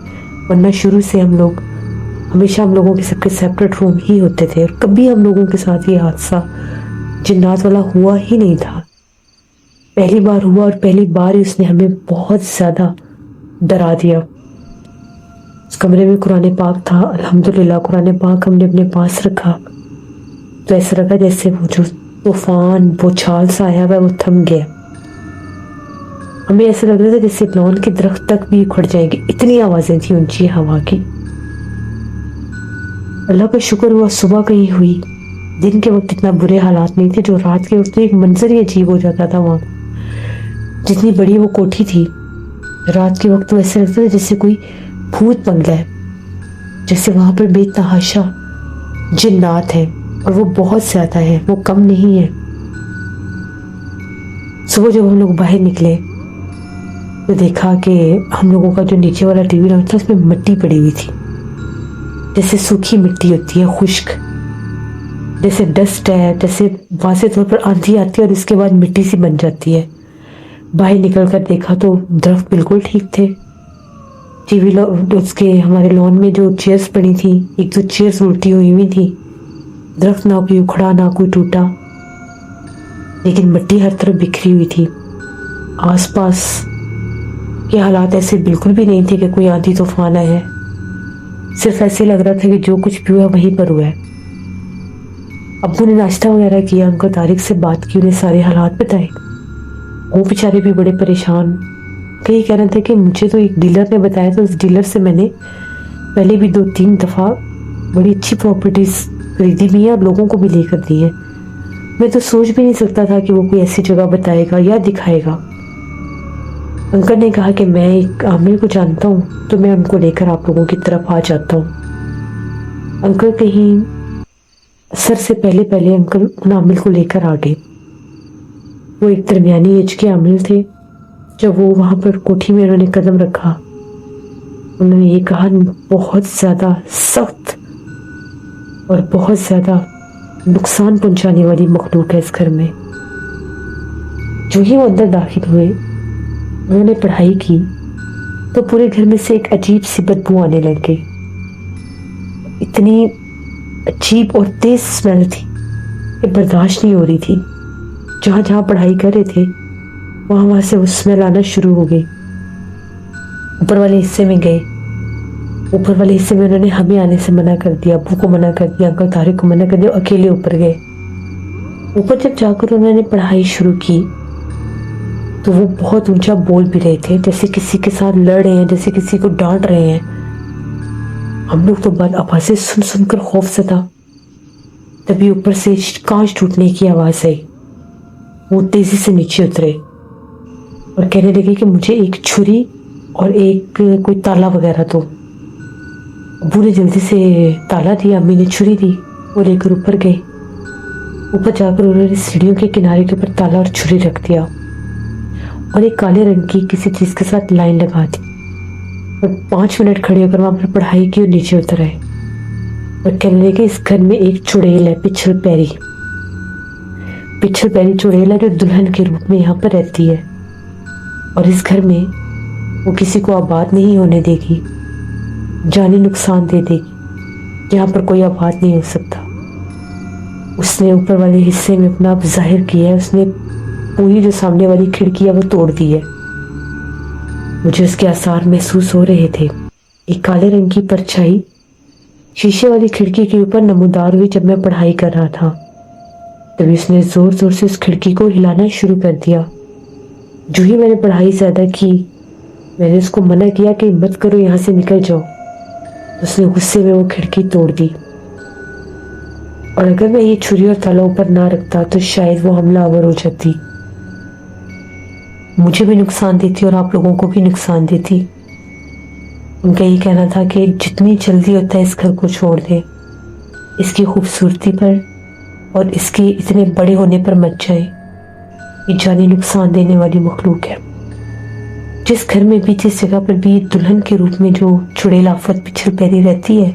A: वरना शुरू से हमेशा हम लोगों के सबके सेपरेट रूम ही होते थे। और कभी हम लोगों के साथ ये हादसा जिन्नात वाला हुआ ही नहीं था। पहली बार हुआ और पहली बार ही उसने हमें बहुत ज्यादा डरा दिया। उस कमरे में कुरान पाक था। अल्हम्दुलिल्लाह कुरान पाक हमने अपने पास रखा तो ऐसा लगा जैसे वो जो तूफान बौछार सा आया हुआ वो थम गया। हमें ऐसा लग रहा था जैसे लॉन के दरख्त तक भी उखड़ जाएंगे, इतनी आवाजें थी ऊंची हवा की। अल्लाह का शुक्र हुआ सुबह कहीं हुई। दिन के वक्त इतना बुरे हालात नहीं थे। जो रात के वक्त तो एक मंजर ही अजीब हो जाता था वहां। जितनी बड़ी वो कोठी थी, रात के वक्त तो ऐसा लगता था जैसे कोई भूत बंगला है, जैसे वहां पर बेतहाशा जिन्नात है और वो बहुत ज्यादा है, वो कम नहीं है। सुबह जब हम लोग बाहर निकले तो देखा कि हम लोगों का जो नीचे वाला टीवी लॉन्च था उसमें मिट्टी पड़ी हुई थी, जैसे सूखी मिट्टी होती है, खुश्क, जैसे डस्ट है, जैसे वाज़े तौर पर आंधी आती है और इसके बाद मिट्टी सी बन जाती है। बाहर निकल कर देखा तो दरख्त बिल्कुल ठीक थे। टीवी उसके हमारे लॉन में जो चेयर्स पड़ी थी, एक दो चेयर्स उल्टी हुई थी। दरख्त ना कोई उखड़ा ना कोई टूटा, लेकिन मिट्टी हर तरफ बिखरी हुई थी। आसपास के हालात ऐसे बिल्कुल भी नहीं थे कि कोई आंधी तूफान आया है। सिर्फ ऐसे लग रहा था कि जो कुछ भी हुआ वहीं पर हुआ है। अब्बू ने नाश्ता वगैरह किया, अंकल तारिक से बात की, उन्हें सारे हालात बताए। वो बेचारे भी बड़े परेशान। कई कह रहे थे कि मुझे तो एक डीलर ने बताया था, उस डीलर से मैंने पहले भी 2-3 दफ़ा बड़ी अच्छी प्रॉपर्टीज खरीदी भी है और लोगों को भी लेकर दी है। मैं तो सोच भी नहीं सकता था कि वो कोई ऐसी जगह बताएगा या दिखाएगा। अंकल ने कहा कि मैं एक आमिर को जानता हूँ तो मैं उनको लेकर आप लोगों की तरफ आ जाता हूँ। अंकल कहीं सर से पहले अंकल उन आमिर को लेकर आ गए। वो एक दरमियानी एज के आमिल थे। जब वो वहाँ पर कोठी में उन्होंने कदम रखा, उन्होंने ये कहा, बहुत ज़्यादा सख्त और बहुत ज़्यादा नुकसान पहुंचाने वाली मखलूक है इस घर में। जो ही वो अंदर दाखिल हुए, उन्होंने पढ़ाई की, तो पूरे घर में से एक अजीब सी बदबू आने लग गई। इतनी अजीब और तेज स्मेल थी कि बर्दाश्त नहीं हो रही थी। जहाँ जहाँ पढ़ाई कर रहे थे, वहाँ वहाँ से वो स्मेल आना शुरू हो गई। ऊपर वाले हिस्से में गए, ऊपर वाले हिस्से में उन्होंने हमें आने से मना कर दिया, अब्बू को मना कर दिया, अंकल तारिक को मना कर दिया, अकेले ऊपर गए। ऊपर जब जाकर उन्होंने पढ़ाई शुरू की, तो वो बहुत ऊंचा बोल भी रहे थे, जैसे किसी के साथ लड़ रहे हैं, जैसे किसी को डांट रहे हैं। हम लोग तो बंद आवाजें सुन सुनकर खौफज़दा। तभी ऊपर से कांच टूटने की आवाज आई। वो तेजी से नीचे उतरे और कहने लगे कि मुझे एक छुरी और एक कोई ताला वगैरह दो। अब्बू ने जल्दी से ताला दिया, अम्मी ने छुरी दी। वो लेकर ऊपर गए। ऊपर जाकर उन्होंने सीढ़ियों के किनारे के ऊपर ताला और छुरी रख दिया और एक काले रंग की किसी चीज के साथ लाइन लगा दी और 5 मिनट खड़े होकर वहां पर पढ़ाई की और नीचे उतर आए और कहने लगे, इस घर में एक चुड़ैल है, पिछल पैरी चुड़ैल है, जो दुल्हन के रूप में यहाँ पर रहती है और इस घर में वो किसी को आबाद नहीं होने देगी, जानी नुकसान दे देगी। यहाँ पर कोई आबाद नहीं हो सकता। उसने ऊपर वाले हिस्से में अपना जाहिर किया है। उसने पूरी जो सामने वाली खिड़की है वो तोड़ दी है। मुझे उसके आसार महसूस हो रहे थे। एक काले रंग की परछाई शीशे वाली खिड़की के ऊपर नमूदार हुई जब मैं पढ़ाई कर रहा था। तभी उसने जोर जोर से उस खिड़की को हिलाना शुरू कर दिया। जो ही मैंने पढ़ाई ज्यादा की, मैंने उसको मना किया कि मत करो, यहाँ से निकल जाओ। उसने गुस्से में वो खिड़की तोड़ दी और अगर मैं ये छुरी और ताला ऊपर ना रखता तो शायद वो हमलावर हो जाती, मुझे भी नुकसान देती और आप लोगों को भी नुकसान देती। उनका ये कहना था कि जितनी जल्दी होता है इस घर को छोड़ दे, इसकी खूबसूरती पर और इसके इतने बड़े होने पर मत जाए। ये जानी नुकसान देने वाली मखलूक है। जिस घर में भी, जिस जगह पर भी दुल्हन के रूप में जो चुड़ैल आफत पिछल पैरी रहती है,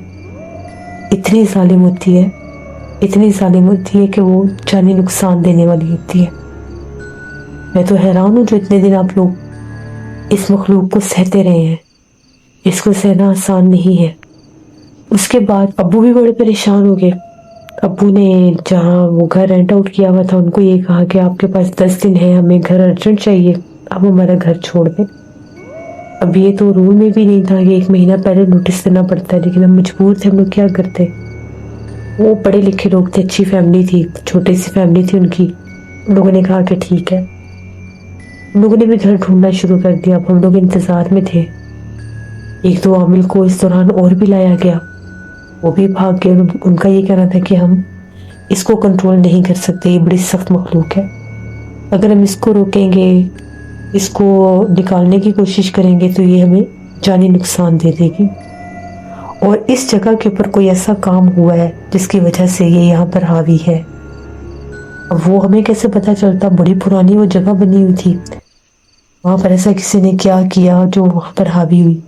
A: इतनी जालिम होती है कि वो जानी नुकसान देने वाली होती है। मैं तो हैरान हूँ जो इतने दिन आप लोग इस मखलूक को सहते रहे हैं। इसको सहना आसान नहीं है। उसके बाद अब्बू भी बड़े परेशान हो गए। अब्बू ने जहाँ वो घर रेंट आउट किया हुआ था, उनको ये कहा कि आपके पास 10 दिन है, हमें घर अर्जेंट चाहिए, आप हमारा घर छोड़ दें। अब ये तो रूल में भी नहीं था कि 1 महीना पहले नोटिस देना पड़ता है, लेकिन हम मजबूर थे। हम लोग क्या करते। वो पढ़े लिखे लोग थे, अच्छी फैमिली थी, छोटी सी फैमिली थी उनकी। उन लोगों ने कहा कि ठीक है। उन लोगों ने भी घर ढूंढना शुरू कर दिया। अब हम लोग इंतजार में थे। 1-2 आमिल को इस दौरान और भी लाया गया, वो भी भाग गए। उनका ये कहना था कि हम इसको कंट्रोल नहीं कर सकते, ये बड़ी सख्त मखलूक है, अगर हम इसको रोकेंगे, इसको निकालने की कोशिश करेंगे तो ये हमें जानी नुकसान दे देगी। और इस जगह के ऊपर कोई ऐसा काम हुआ है जिसकी वजह से ये यहाँ पर हावी है। अब वो हमें कैसे पता चलता? बड़ी पुरानी वो जगह बनी हुई थी, वहाँ पर ऐसा किसी ने क्या किया जो वहाँ पर हावी हुई।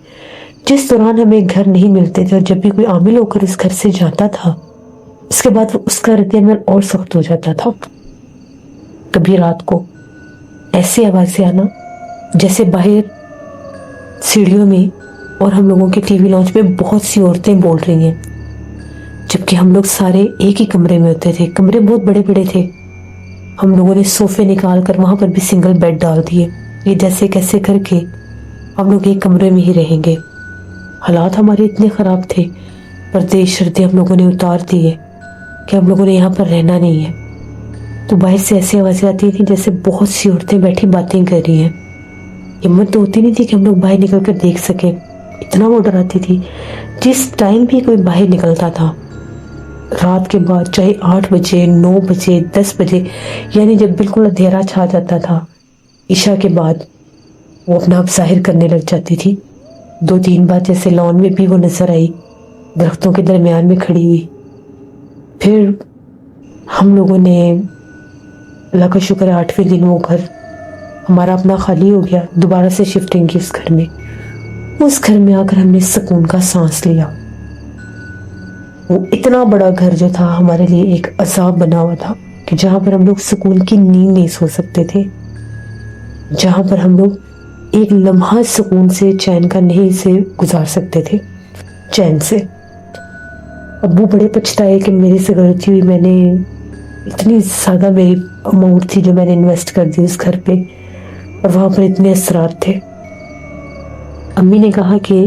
A: जिस दौरान हमें घर नहीं मिलते थे और जब भी कोई आमिल होकर उस घर से जाता था, उसके बाद उसका रद्द-ए-अमल और सख्त हो जाता था। कभी रात को ऐसी आवाजें आना जैसे बाहर सीढ़ियों में और हम लोगों के टीवी लॉन्च में बहुत सी औरतें बोल रही हैं, जबकि हम लोग सारे एक ही कमरे में होते थे। कमरे बहुत बड़े बड़े थे। हम लोगों ने सोफे निकाल कर वहां पर भी सिंगल बेड डाल दिए। ये जैसे कैसे करके हम लोग एक कमरे में ही रहेंगे। हालात हमारे इतने ख़राब थे, पर्दे शर्दे हम लोगों ने उतार दिए कि हम लोगों ने यहाँ पर रहना नहीं है। तो बाहर से ऐसी आवाज़ें आती थी जैसे बहुत सी औरतें बैठी बातें कर रही हैं। हिम्मत तो होती नहीं थी कि हम लोग बाहर निकल कर देख सके, इतना वो डराती थी। जिस टाइम भी कोई बाहर निकलता था रात के बाद, चाहे 8 बजे, 9 बजे, 10 बजे, यानी जब बिल्कुल अंधेरा छा जाता था, ईशा के बाद वो अपना आप जाहिर करने लग जाती थी। 2-3 बार जैसे लॉन में भी वो नजर आई, दरख्तों के दरमियान में खड़ी हुई। फिर हम लोगों ने अल्लाह का शुक्र है 8वें दिन वो घर हमारा अपना खाली हो गया, दोबारा से शिफ्टिंग की उस घर में। उस घर में आकर हमने सुकून का सांस लिया। वो इतना बड़ा घर जो था हमारे लिए एक अजाब बना हुआ था कि जहाँ पर हम लोग सुकून की नींद नहीं सो सकते थे, जहाँ पर हम लोग एक लम्हा सुकून से चैन का नहीं से गुजार सकते थे चैन से। अब्बू बड़े पछताए कि मेरे से गलती हुई, मैंने इतनी ज़्यादा मेरी अमाउंट थी जो मैंने इन्वेस्ट कर दी उस घर पे, और वहाँ पर इतने असरार थे। अम्मी ने कहा कि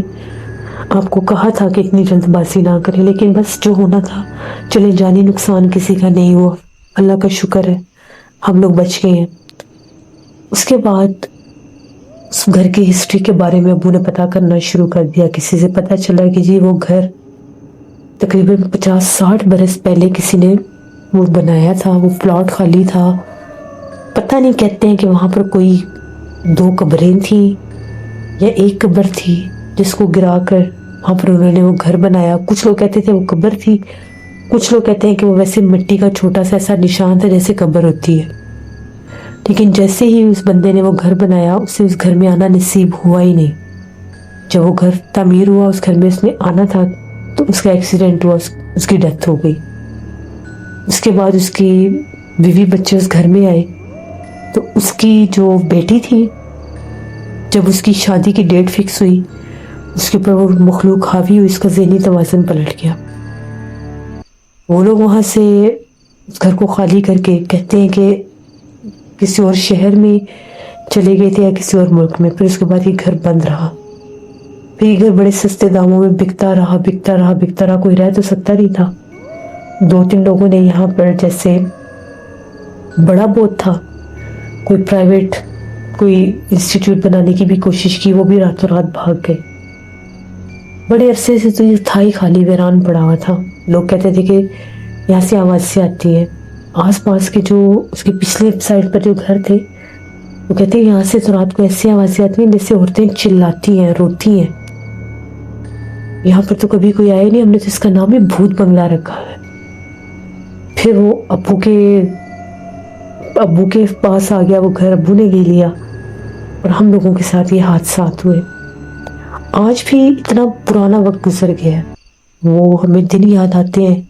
A: आपको कहा था कि इतनी जल्दबाजी ना करें, लेकिन बस जो होना था चले, जानी नुकसान किसी का नहीं हुआ, अल्लाह का शुक्र है हम लोग बच गए हैं। उसके बाद उस घर की हिस्ट्री के बारे में अब्बू ने पता करना शुरू कर दिया। किसी से पता चला कि जी वो घर तकरीबन 50-60 बरस पहले किसी ने वो बनाया था, वो प्लॉट खाली था। पता नहीं, कहते हैं कि वहाँ पर कोई 2 कब्रें थी या एक कब्र थी जिसको गिराकर वहाँ पर उन्होंने वो घर बनाया। कुछ लोग कहते थे वो कब्र थी, कुछ लोग कहते हैं कि वो वैसे मिट्टी का छोटा सा ऐसा निशान था जैसे कब्र होती है। लेकिन जैसे ही उस बंदे ने वो घर बनाया, उसे उस घर में आना नसीब हुआ ही नहीं। जब वो घर तामीर हुआ, उस घर में उसने आना था तो उसका एक्सीडेंट हुआ, उसकी डेथ हो गई। उसके बाद उसकी बीवी बच्चे उस घर में आए तो उसकी जो बेटी थी, जब उसकी शादी की डेट फिक्स हुई, उसके ऊपर वो मखलूक हावी हुई, उसका ज़हनी तवाज़ुन पलट गया। वो लोग वहाँ से उस घर को खाली करके कहते हैं कि किसी और शहर में चले गए थे या किसी और मुल्क में। फिर उसके बाद ये घर बंद रहा। फिर ये घर बड़े सस्ते दामों में बिकता रहा, बिकता रहा, बिकता रहा। कोई रह तो सकता नहीं था। 2-3 लोगों ने यहाँ पर, जैसे बड़ा बहुत था, कोई प्राइवेट कोई इंस्टीट्यूट बनाने की भी कोशिश की, वो भी रातों रात भाग गए। बड़े अरसे से तो ये था ही खाली, वीरान पड़ा हुआ था। लोग कहते थे कि यहाँ से आवाज़ से आती है। आसपास के जो उसके पिछले साइड पर जो घर थे, वो कहते हैं यहाँ से तो रात को ऐसी आवाज़ें आती हैं जैसे औरतें चिल्लाती हैं, रोती हैं। यहाँ पर तो कभी कोई आया नहीं, हमने तो इसका नाम ही भूत बंगला रखा है। फिर वो अब्बू के पास आ गया वो घर, अब्बू ने ले लिया और हम लोगों के साथ ये हादसात हुए। आज भी इतना पुराना वक्त गुजर गया है, वो हमें दिन याद आते हैं,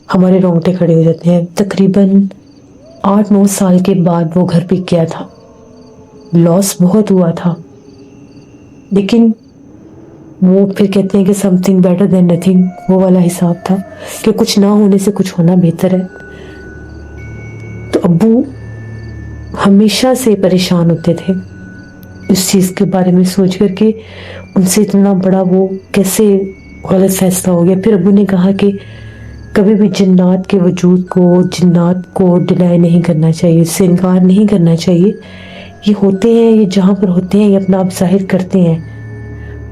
A: हमारे रोंगटे खड़े हो जाते हैं। तकरीबन 8-9 साल के बाद वो घर बिक गया था। लॉस बहुत हुआ था, लेकिन वो फिर कहते हैं कि समथिंग बेटर देन नथिंग, वो वाला हिसाब था कि कुछ ना होने से कुछ होना बेहतर है। तो अब्बू हमेशा से परेशान होते थे इस चीज़ के बारे में सोच कर के उनसे इतना बड़ा वो कैसे गलत फैसला हो गया। फिर अब्बू ने कहा कि कभी भी जिन्नात के वजूद को, जिन्नात को डिनाई नहीं करना चाहिए, इससे इनकार नहीं करना चाहिए। ये होते हैं, ये जहाँ पर होते हैं ये अपना आप जाहिर करते हैं।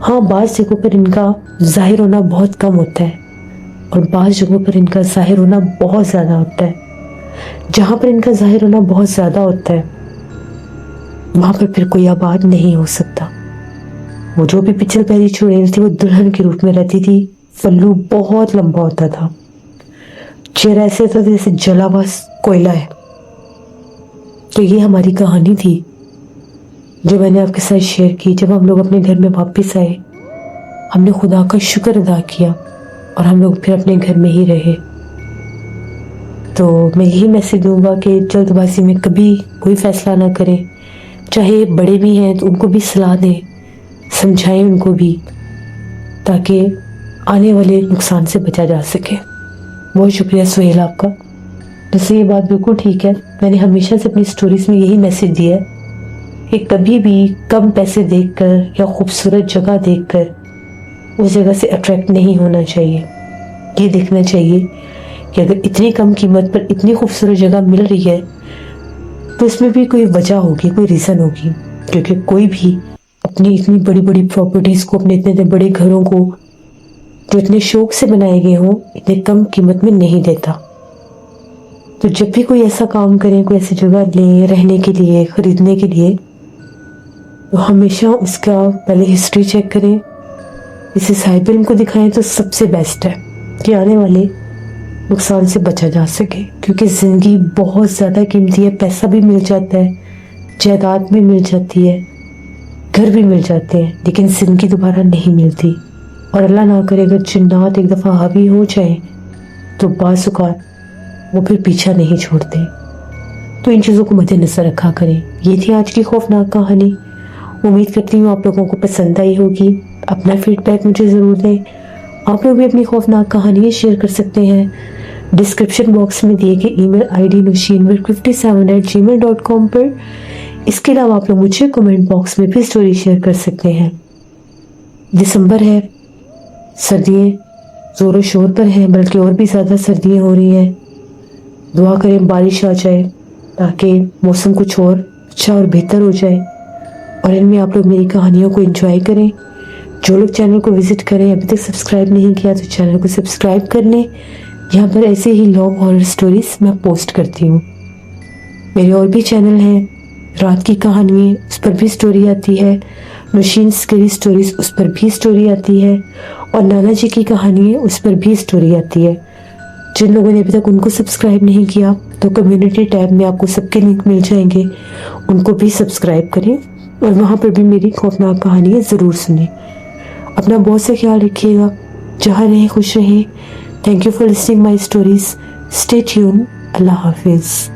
A: हाँ, बाज़ जगहों पर इनका जाहिर होना बहुत कम होता है और बाज़ जगहों पर इनका जाहिर होना बहुत ज़्यादा होता है। जहाँ पर इनका जाहिर होना बहुत ज़्यादा होता है वहाँ पर फिर कोई आबाद नहीं हो सकता। वो जो भी पिछल पैरी चुड़ैल थी वो दुल्हन के रूप में रहती थी। पल्लू बहुत लंबा होता था, चेहरा ऐसे था जैसे जला हुआ कोयला है। तो ये हमारी कहानी थी जो मैंने आपके साथ शेयर की। जब हम लोग अपने घर में वापस आए, हमने खुदा का शुक्र अदा किया और हम लोग फिर अपने घर में ही रहे। तो मैं यही मैसेज दूंगा कि जल्दबाजी में कभी कोई फैसला ना करें। चाहे बड़े भी हैं तो उनको भी सलाह दें, समझाएं उनको भी, ताकि आने वाले नुकसान से बचा जा सके। बहुत शुक्रिया सुहेल आपका। वैसे ये बात बिल्कुल ठीक है, मैंने हमेशा से अपनी स्टोरीज में यही मैसेज दिया है कि कभी भी कम पैसे देखकर या खूबसूरत जगह देखकर उस जगह से अट्रैक्ट नहीं होना चाहिए। ये देखना चाहिए कि अगर इतनी कम कीमत पर इतनी खूबसूरत जगह मिल रही है तो इसमें भी कोई वजह होगी, कोई रीज़न होगी। क्योंकि कोई भी अपनी इतनी बड़ी बड़ी प्रॉपर्टीज़ को, अपने इतने बड़े घरों को जो इतने शौक से बनाए गए हों, इतने कम कीमत में नहीं देता। तो जब भी कोई ऐसा काम करें, कोई ऐसी जगह लें रहने के लिए, ख़रीदने के लिए, तो हमेशा उसका पहले हिस्ट्री चेक करें। इसे साहिब इल्म को दिखाएं तो सबसे बेस्ट है कि आने वाले नुकसान से बचा जा सके, क्योंकि ज़िंदगी बहुत ज़्यादा कीमती है। पैसा भी मिल जाता है, जायदाद भी मिल जाती है, घर भी मिल जाते हैं, लेकिन ज़िंदगी दोबारा नहीं मिलती। और अल्लाह ना करे अगर जिन्नात एक दफ़ा हावी हो जाए तो बाज़-औक़ात वो फिर पीछा नहीं छोड़ते। तो इन चीज़ों को मद्देनज़र रखा करें। ये थी आज की खौफनाक कहानी। उम्मीद करती हूँ आप लोगों को पसंद आई होगी। अपना फीडबैक मुझे ज़रूर दें। आप लोग भी अपनी खौफनाक कहानियाँ शेयर कर सकते हैं डिस्क्रिप्शन बॉक्स में दिए गए ईमेल आईडी nushinwar57@gmail.com पर। इसके अलावा आप लोग मुझे कमेंट बॉक्स में भी स्टोरी शेयर कर सकते हैं। दिसंबर है, सर्दियाँ ज़ोरों शोर पर हैं, बल्कि और भी ज़्यादा सर्दियाँ हो रही हैं। दुआ करें बारिश आ जाए ताकि मौसम कुछ और अच्छा और बेहतर हो जाए, और इनमें आप लोग मेरी कहानियों को एंजॉय करें। जो लोग चैनल को विजिट करें, अभी तक सब्सक्राइब नहीं किया तो चैनल को सब्सक्राइब कर लें। यहाँ पर ऐसे ही लॉन्ग हॉरर स्टोरीज मैं पोस्ट करती हूँ। मेरे और भी चैनल हैं, रात की कहानियाँ, उस पर भी स्टोरी आती है। नुशीन स्केरी स्टोरीज, उस पर भी स्टोरी आती है। और नाना जी की कहानियाँ, उस पर भी स्टोरी आती है। जिन लोगों ने अभी तक उनको सब्सक्राइब नहीं किया तो कम्युनिटी टैब में आपको सबके लिंक मिल जाएंगे, उनको भी सब्सक्राइब करें और वहाँ पर भी मेरी खौफनाक कहानियाँ ज़रूर सुनें। अपना बहुत सा ख्याल रखिएगा, जहाँ रहें खुश रहें। Thank you for listening my stories. Stay tune. Allah हाफिज़।